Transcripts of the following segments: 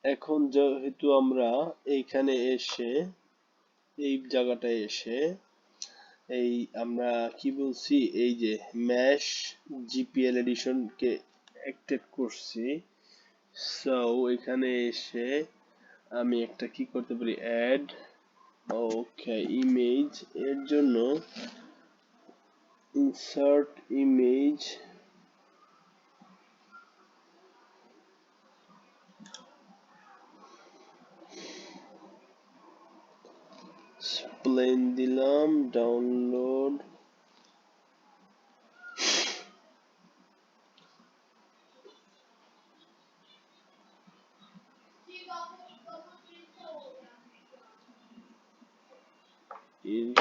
এখন যেহেতু আমরা এইখানে এসে এই জায়গাটায় এসে এই আমরা কি বলছি এই যে ম্যাশ জিপিএল এডিশন কে অ্যাক্টিভ করছি। সো এখানে এসে আমি একটা কি করতে পারি অ্যাড ওকে ইমেজ এর জন্য ইনসার্ট ইমেজ প্লেন দিলাম download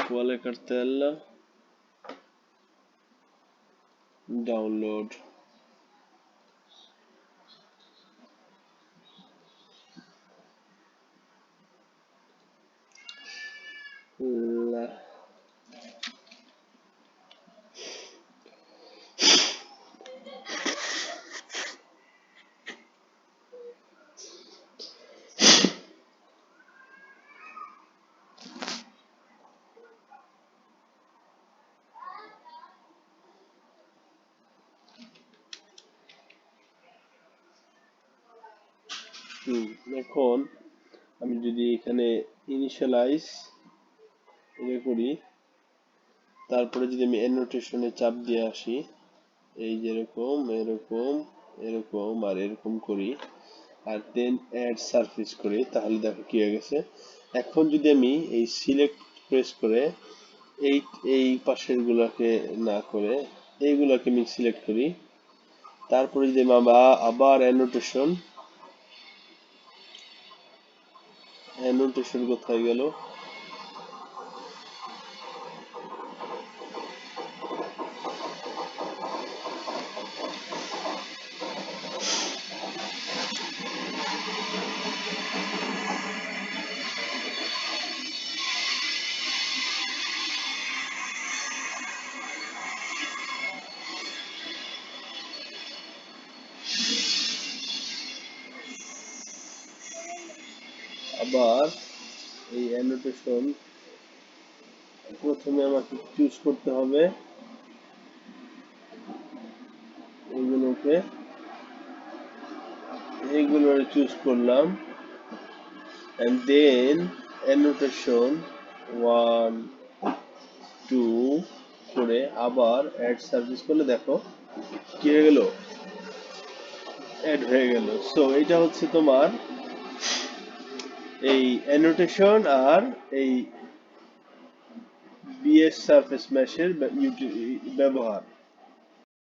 quale cartella download la এখন আমি যদি এখানে ইনিশিয়ালাইজ করি তারপরে যদি আমি অ্যানোটেশনে চাপ দিয়ে আসি এই যেরকম এরকম এরকম আর এরকম করি আর দেন অ্যাড সারফেস করি তাহলে দেখো কি হয়ে গেছে। এখন যদি আমি এই সিলেক্ট প্রেস করে এই এই পাশের গুলাকে না করে এইগুলাকে আমি সিলেক্ট করি তারপরে যদি আমি আবার অ্যানোটেশন কোথায় গেল আবার এই অ্যানোটেশন প্রথমে আমাকে চুজ করতে হবে এইগুলো চুজ করলাম and then annotation 1 2 করে আবার অ্যাড সার্ভিস করলে দেখো কি হয়ে গেল অ্যাড হয়ে গেল। সো এটা হচ্ছে তোমার এই অ্যানোটেশন আর এই বিএস সারফেস ম্যাশের ব্যবহার।